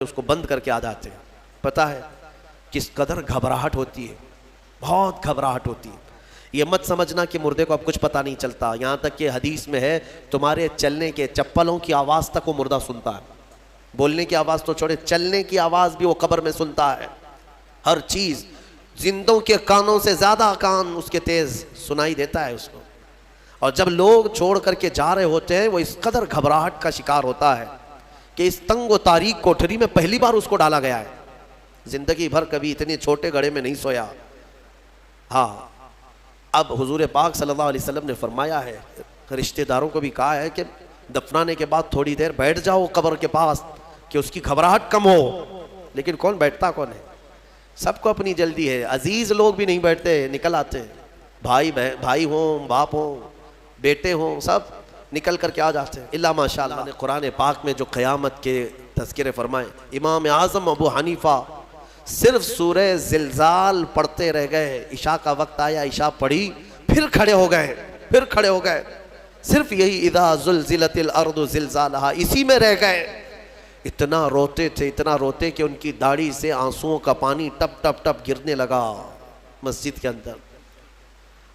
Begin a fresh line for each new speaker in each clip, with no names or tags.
اس کو بند کر کے آ جاتے ہیں. پتہ ہے کس قدر گھبراہٹ ہوتی ہے, بہت گھبراہٹ ہوتی ہے. یہ مت سمجھنا کہ مردے کو اب کچھ پتہ نہیں چلتا, یہاں تک کہ حدیث میں ہے تمہارے چلنے کے چپلوں کی آواز تک وہ مردہ سنتا ہے. بولنے کی آواز تو چھوڑے, چلنے کی آواز بھی وہ قبر میں سنتا ہے. ہر چیز, زندوں کے کانوں سے زیادہ کان اس کے تیز سنائی دیتا ہے اس کو. اور جب لوگ چھوڑ کر کے جا رہے ہوتے ہیں وہ اس قدر گھبراہٹ کا شکار ہوتا ہے کہ اس تنگ و تاریک کوٹھری میں پہلی بار اس کو ڈالا گیا ہے. زندگی بھر کبھی اتنے چھوٹے گڑھے میں نہیں سویا. ہاں, اب حضور پاک صلی اللہ علیہ وسلم نے فرمایا ہے, رشتہ داروں کو بھی کہا ہے کہ دفنانے کے بعد تھوڑی دیر بیٹھ جاؤ قبر کے پاس کہ اس کی گھبراہٹ کم ہو. لیکن کون بیٹھتا کون ہے؟ سب کو اپنی جلدی ہے. عزیز لوگ بھی نہیں بیٹھتے, نکل آتے ہیں. بھائی ہوں, باپ ہوں, بیٹے ہوں, سب نکل کر کے آ جاتے ہیں. اللہ ماشاء اللہ نے قرآن پاک میں جو قیامت کے تذکرے فرمائے. امام اعظم ابو حنیفہ صرف سورہ زلزال پڑھتے رہ گئے. عشاء کا وقت آیا, عشاء پڑھی, پھر کھڑے ہو گئے. صرف یہی اذا زلزلت الارض زلزالہا, اسی میں رہ گئے. اتنا روتے تھے, اتنا روتے کہ ان کی داڑھی سے آنسوؤں کا پانی ٹپ ٹپ ٹپ گرنے لگا مسجد کے اندر.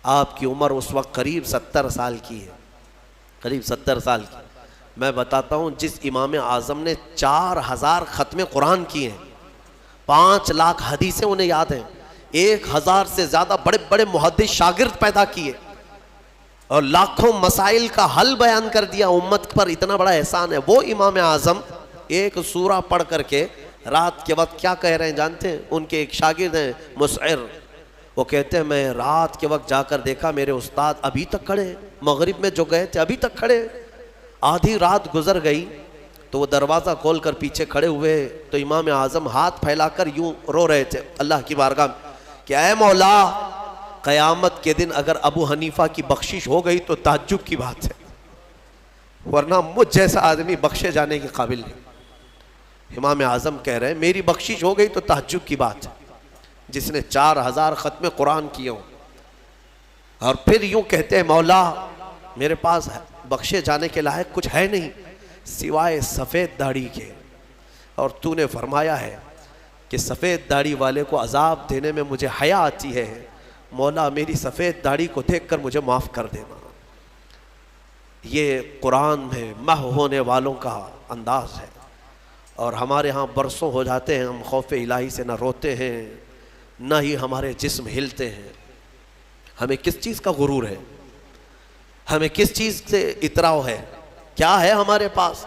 آپ کی عمر اس وقت قریب 70 سال کی ہے, قریب 70 سال کی. میں بتاتا ہوں, جس امام اعظم نے 4000 ختم قرآن کیے ہیں, 5 لاکھ حدیثیں انہیں یاد ہیں, 1000 سے زیادہ بڑے بڑے محدث شاگرد پیدا کیے, اور لاکھوں مسائل کا حل بیان کر دیا امت پر. اتنا بڑا احسان ہے. وہ امام اعظم ایک سورہ پڑھ کر کے رات کے وقت کیا کہہ رہے ہیں جانتے ہیں؟ ان کے ایک شاگرد ہیں مسعر, وہ کہتے ہیں میں رات کے وقت جا کر دیکھا میرے استاد ابھی تک کھڑے, مغرب میں جو گئے تھے ابھی تک کھڑے. آدھی رات گزر گئی تو وہ دروازہ کھول کر پیچھے کھڑے ہوئے تو امام اعظم ہاتھ پھیلا کر یوں رو رہے تھے اللہ کی بارگاہ میں کہ اے مولا, قیامت کے دن اگر ابو حنیفہ کی بخشش ہو گئی تو تعجب کی بات ہے, ورنہ مجھ جیسا آدمی بخشے جانے کے قابل نہیں. امام اعظم کہہ رہے ہیں میری بخشش ہو گئی تو تعجب کی بات ہے, جس نے 4000 ختم قرآن کیے ہوں. اور پھر یوں کہتے ہیں مولا میرے پاس بخشے جانے کے لائق کچھ ہے نہیں سوائے سفید داڑھی کے, اور تو نے فرمایا ہے کہ سفید داڑھی والے کو عذاب دینے میں مجھے حیا آتی ہے, مولا میری سفید داڑھی کو دیکھ کر مجھے معاف کر دینا. یہ قرآن میں محو ہونے والوں کا انداز ہے. اور ہمارے ہاں برسوں ہو جاتے ہیں ہم خوف الہی سے نہ روتے ہیں نہ ہی ہمارے جسم ہلتے ہیں. ہمیں کس چیز کا غرور ہے؟ ہمیں کس چیز سے اتراؤ ہے؟ کیا ہے ہمارے پاس؟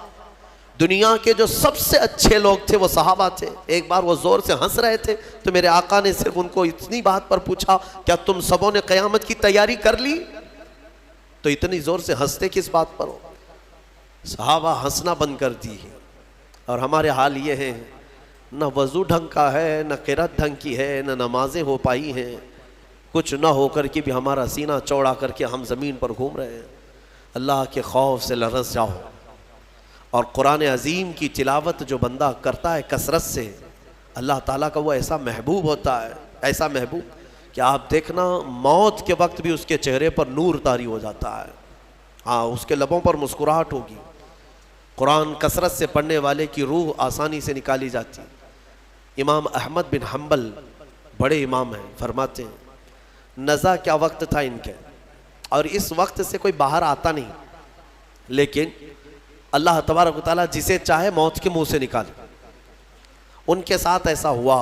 دنیا کے جو سب سے اچھے لوگ تھے وہ صحابہ تھے. ایک بار وہ زور سے ہنس رہے تھے تو میرے آقا نے صرف ان کو اتنی بات پر پوچھا کیا تم سبوں نے قیامت کی تیاری کر لی؟ تو اتنی زور سے ہنستے کس بات پر ہو؟ صحابہ ہنسنا بند کر دی ہے. اور ہمارے حال یہ ہے, نہ وضو ڈھنگ کا ہے, نہ قرات ڈھنگ کی ہے, نہ نمازیں ہو پائی ہیں, کچھ نہ ہو کر کے بھی ہمارا سینہ چوڑا کر کے ہم زمین پر گھوم رہے ہیں. اللہ کے خوف سے لرز جاؤ. اور قرآن عظیم کی تلاوت جو بندہ کرتا ہے کثرت سے, اللہ تعالیٰ کا وہ ایسا محبوب ہوتا ہے, ایسا محبوب کہ آپ دیکھنا موت کے وقت بھی اس کے چہرے پر نور طاری ہو جاتا ہے. ہاں, اس کے لبوں پر مسکراہٹ ہوگی. قرآن کثرت سے پڑھنے والے کی روح آسانی سے نکالی جاتی. امام احمد بن حنبل بڑے امام ہیں, فرماتے ہیں نزا کیا وقت تھا ان کے, اور اس وقت سے کوئی باہر آتا نہیں, لیکن اللہ تبارک و تعالیٰ جسے چاہے موت کے منہ سے نکالے. ان کے ساتھ ایسا ہوا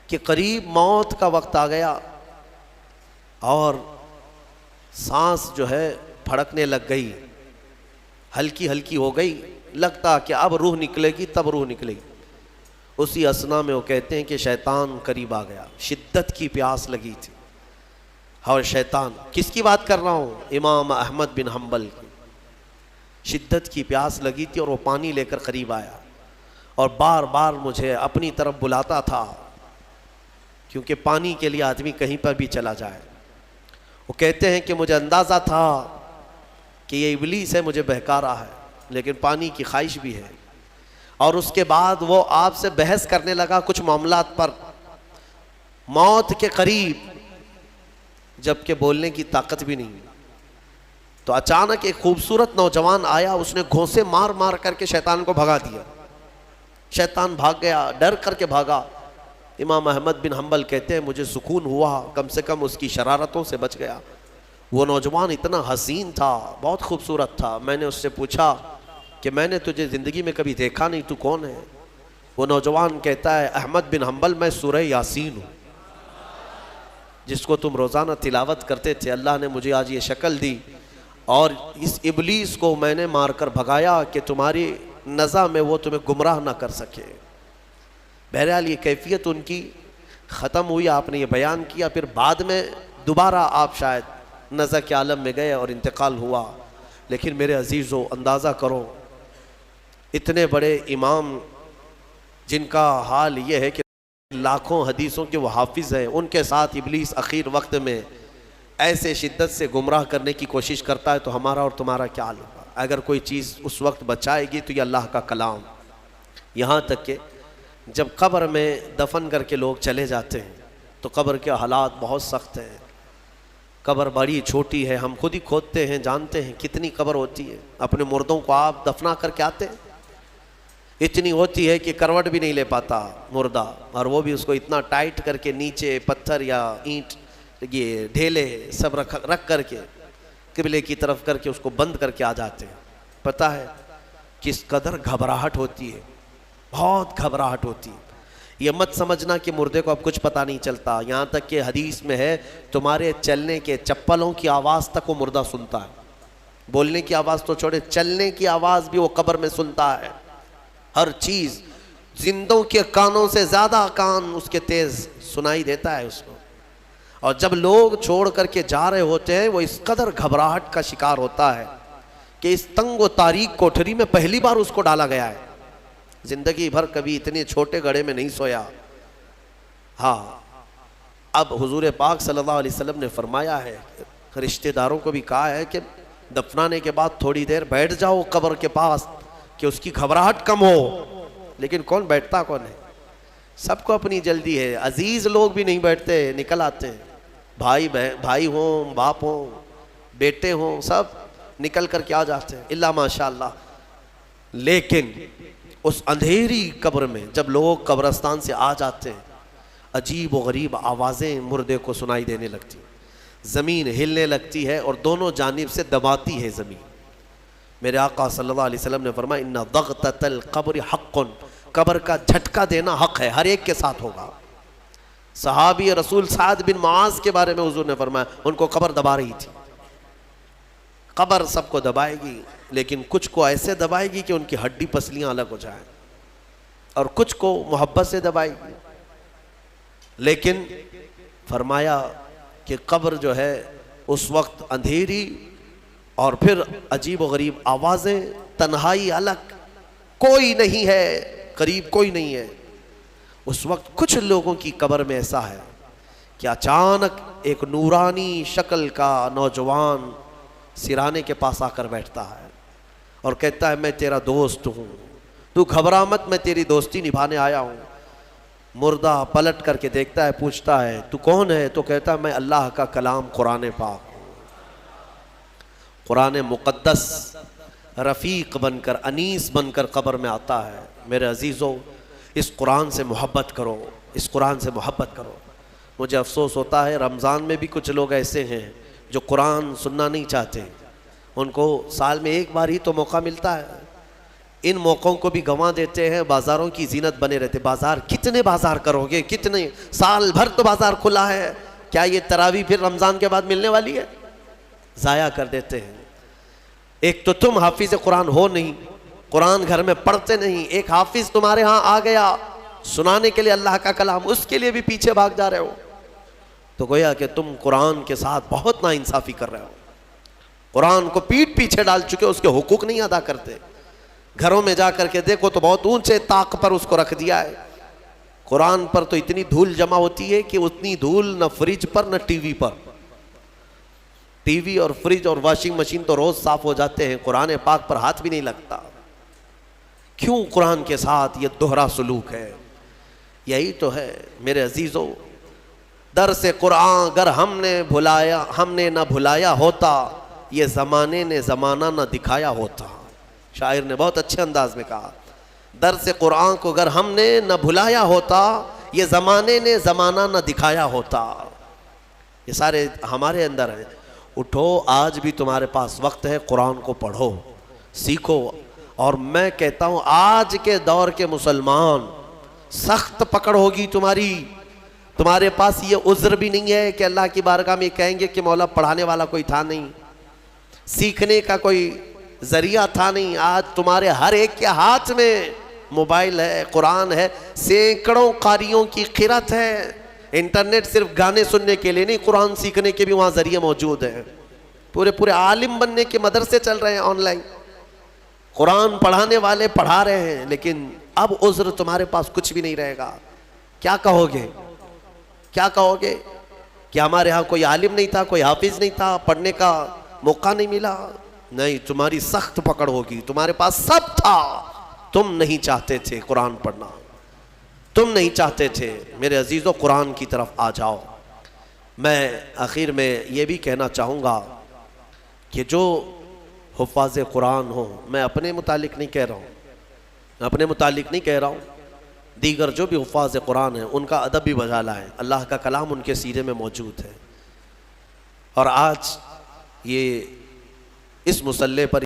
کہ قریب موت کا وقت آ گیا اور سانس جو ہے پھڑکنے لگ گئی, ہلکی ہلکی ہو گئی, لگتا کہ اب روح نکلے گی, تب روح نکلے گی. اسی اثنا میں وہ کہتے ہیں کہ شیطان قریب آ گیا, شدت کی پیاس لگی تھی. اور شیطان, کس کی بات کر رہا ہوں؟ امام احمد بن حنبل کی. شدت کی پیاس لگی تھی اور وہ پانی لے کر قریب آیا اور بار بار مجھے اپنی طرف بلاتا تھا, کیونکہ پانی کے لیے آدمی کہیں پر بھی چلا جائے. وہ کہتے ہیں کہ مجھے اندازہ تھا کہ یہ ابلیس ہے, مجھے بہکا رہا ہے, لیکن پانی کی خواہش بھی ہے. اور اس کے بعد وہ آپ سے بحث کرنے لگا کچھ معاملات پر, موت کے قریب, جبکہ بولنے کی طاقت بھی نہیں. تو اچانک ایک خوبصورت نوجوان آیا, اس نے گھونسے مار مار کر کے شیطان کو بھگا دیا. شیطان بھاگ گیا، ڈر کر کے بھاگا۔ امام احمد بن حنبل کہتے ہیں مجھے سکون ہوا، کم سے کم اس کی شرارتوں سے بچ گیا۔ وہ نوجوان اتنا حسین تھا، بہت خوبصورت تھا۔ میں نے اس سے پوچھا کہ میں نے تجھے زندگی میں کبھی دیکھا نہیں، تو کون ہے؟ وہ نوجوان کہتا ہے احمد بن حنبل، میں سورہ یاسین ہوں، جس کو تم روزانہ تلاوت کرتے تھے۔ اللہ نے مجھے آج یہ شکل دی اور اس ابلیس کو میں نے مار کر بھگایا کہ تمہاری نزع میں وہ تمہیں گمراہ نہ کر سکے۔ بہرحال یہ کیفیت ان کی ختم ہوئی، آپ نے یہ بیان کیا، پھر بعد میں دوبارہ آپ شاید نزع کے عالم میں گئے اور انتقال ہوا۔ لیکن میرے عزیزو، اندازہ کرو اتنے بڑے امام جن کا حال یہ ہے کہ لاکھوں حدیثوں کے وہ حافظ ہیں، ان کے ساتھ ابلیس اخیر وقت میں ایسے شدت سے گمراہ کرنے کی کوشش کرتا ہے، تو ہمارا اور تمہارا کیا حال ہوگا؟ اگر کوئی چیز اس وقت بچائے گی تو یہ اللہ کا کلام۔ یہاں تک کہ جب قبر میں دفن کر کے لوگ چلے جاتے ہیں تو قبر کے حالات بہت سخت ہیں۔ قبر بڑی چھوٹی ہے، ہم خود ہی کھودتے ہیں، جانتے ہیں کتنی قبر ہوتی ہے۔ اپنے مردوں کو آپ دفنا کر کے آتے ہیں، اتنی ہوتی ہے کہ کروٹ بھی نہیں لے پاتا مردہ، اور وہ بھی اس کو اتنا ٹائٹ کر کے نیچے پتھر یا اینٹ، یہ ڈھیلے سب رکھ کر کے قبلے کی طرف کر کے اس کو بند کر کے آ جاتے ہیں۔ پتہ ہے کس قدر گھبراہٹ ہوتی ہے، بہت گھبراہٹ ہوتی ہے۔ یہ مت سمجھنا کہ مردے کو اب کچھ پتہ نہیں چلتا، یہاں تک کہ حدیث میں ہے تمہارے چلنے کے چپلوں کی آواز تک وہ مردہ سنتا ہے۔ بولنے کی آواز تو چھوڑے، چلنے کی آواز بھی وہ قبر میں سنتا ہے۔ ہر چیز زندوں کے کانوں سے زیادہ کان اس کے تیز سنائی دیتا ہے اس کو۔ اور جب لوگ چھوڑ کر کے جا رہے ہوتے ہیں وہ اس قدر گھبراہٹ کا شکار ہوتا ہے کہ اس تنگ و تاریک کوٹھری میں پہلی بار اس کو ڈالا گیا ہے، زندگی بھر کبھی اتنے چھوٹے گڑھے میں نہیں سویا۔ ہاں، اب حضور پاک صلی اللہ علیہ وسلم نے فرمایا ہے، رشتہ داروں کو بھی کہا ہے کہ دفنانے کے بعد تھوڑی دیر بیٹھ جاؤ قبر کے پاس کہ اس کی گھبراہٹ کم ہو۔ لیکن کون بیٹھتا کون ہے؟ سب کو اپنی جلدی ہے، عزیز لوگ بھی نہیں بیٹھتے، نکل آتے ہیں، بھائی ہوں، باپ ہوں، بیٹے ہوں، سب نکل کر کے آ جاتے ہیں، الا ماشاء اللہ۔ لیکن اس اندھیری قبر میں جب لوگ قبرستان سے آ جاتے ہیں، عجیب و غریب آوازیں مردے کو سنائی دینے لگتی، زمین ہلنے لگتی ہے اور دونوں جانب سے دباتی ہے زمین۔ میرے آقا صلی اللہ علیہ وسلم نے فرمایا ان ضغطۃ القبر حق، قبر کا جھٹکا دینا حق ہے، ہر ایک کے ساتھ ہوگا۔ صحابی رسول سعد بن معاذ کے بارے میں حضور نے فرمایا ان کو قبر دبا رہی تھی۔ قبر سب کو دبائے گی، لیکن کچھ کو ایسے دبائے گی کہ ان کی ہڈی پسلیاں الگ ہو جائیں، اور کچھ کو محبت سے دبائے گی۔ لیکن فرمایا کہ قبر جو ہے اس وقت اندھیری اور پھر عجیب و غریب آوازیں، تنہائی الگ، کوئی نہیں ہے قریب، کوئی نہیں ہے۔ اس وقت کچھ لوگوں کی قبر میں ایسا ہے کہ اچانک ایک نورانی شکل کا نوجوان سرانے کے پاس آ کر بیٹھتا ہے اور کہتا ہے میں تیرا دوست ہوں، تو گھبرا مت، میں تیری دوستی نبھانے آیا ہوں۔ مردہ پلٹ کر کے دیکھتا ہے، پوچھتا ہے تو کون ہے؟ تو کہتا ہے میں اللہ کا کلام قرآن پاک ہوں۔ قرآن مقدس رفیق بن کر، انیس بن کر قبر میں آتا ہے۔ میرے عزیزو، اس قرآن سے محبت کرو، اس قرآن سے محبت کرو۔ مجھے افسوس ہوتا ہے رمضان میں بھی کچھ لوگ ایسے ہیں جو قرآن سننا نہیں چاہتے، ان کو سال میں ایک بار ہی تو موقع ملتا ہے، ان موقعوں کو بھی گنوا دیتے ہیں، بازاروں کی زینت بنے رہتے۔ بازار کتنے بازار کرو گے، کتنے، سال بھر تو بازار کھلا ہے، کیا یہ تراویح پھر رمضان کے بعد ملنے والی ہے؟ ضائع کر دیتے ہیں۔ ایک تو تم حافظ قرآن ہو نہیں، قرآن گھر میں پڑھتے نہیں، ایک حافظ تمہارے ہاں آ گیا سنانے کے لیے اللہ کا کلام، اس کے لیے بھی پیچھے بھاگ جا رہے ہو، تو گویا کہ تم قرآن کے ساتھ بہت ناانصافی کر رہے ہو۔ قرآن کو پیٹ پیچھے ڈال چکے، اس کے حقوق نہیں ادا کرتے۔ گھروں میں جا کر کے دیکھو تو بہت اونچے طاق پر اس کو رکھ دیا ہے۔ قرآن پر تو اتنی دھول جمع ہوتی ہے کہ اتنی دھول نہ فریج پر نہ ٹی وی پر۔ ٹی وی اور فریج اور واشنگ مشین تو روز صاف ہو جاتے ہیں، قرآن پاک پر ہاتھ بھی نہیں لگتا۔ کیوں قرآن کے ساتھ یہ دوہرا سلوک ہے؟ یہی تو ہے میرے عزیزو، درس قرآن اگر ہم نے نہ بھلایا ہوتا، یہ زمانے نے زمانہ نہ دکھایا ہوتا۔ شاعر نے بہت اچھے انداز میں کہا، درس قرآن کو اگر ہم نے نہ بھلایا ہوتا، یہ زمانے نے زمانہ نہ دکھایا ہوتا. یہ سارے ہمارے اندر ہیں. اٹھو، آج بھی تمہارے پاس وقت ہے، قرآن کو پڑھو، سیکھو. اور میں کہتا ہوں آج کے دور کے مسلمان، سخت پکڑ ہوگی تمہاری. تمہارے پاس یہ عذر بھی نہیں ہے کہ اللہ کی بارگاہ میں کہیں گے کہ مولا پڑھانے والا کوئی تھا نہیں، سیکھنے کا کوئی ذریعہ تھا نہیں. آج تمہارے ہر ایک کے ہاتھ میں موبائل ہے، قرآن ہے، سینکڑوں قاریوں کی قرت ہے. انٹرنیٹ صرف گانے سننے کے لیے نہیں، قرآن سیکھنے کے بھی وہاں ذریعے موجود ہیں. پورے عالم بننے کے مدرسے چل رہے ہیں آن لائن. قرآن پڑھانے والے پڑھا رہے ہیں. لیکن اب عذر تمہارے پاس کچھ بھی نہیں رہے گا. کیا کہو گے؟ کیا کہو گے کہ ہمارے ہاں کوئی عالم نہیں تھا، کوئی حافظ نہیں تھا، پڑھنے کا موقع نہیں ملا؟ نہیں، تمہاری سخت پکڑ ہوگی. تمہارے پاس سب تھا، تم نہیں چاہتے تھے قرآن پڑھنا، تم نہیں چاہتے تھے. میرے عزیزو، قرآن کی طرف آ جاؤ. میں آخر میں یہ بھی کہنا چاہوں گا کہ جو حفاظ قرآن ہوں، میں اپنے متعلق نہیں کہہ رہا ہوں، اپنے متعلق نہیں کہہ رہا ہوں، دیگر جو بھی حفاظ قرآن ہیں ان کا ادب بھی بجا لائیں. اللہ کا کلام ان کے سینے میں موجود ہے. اور آج یہ اس مصلے پر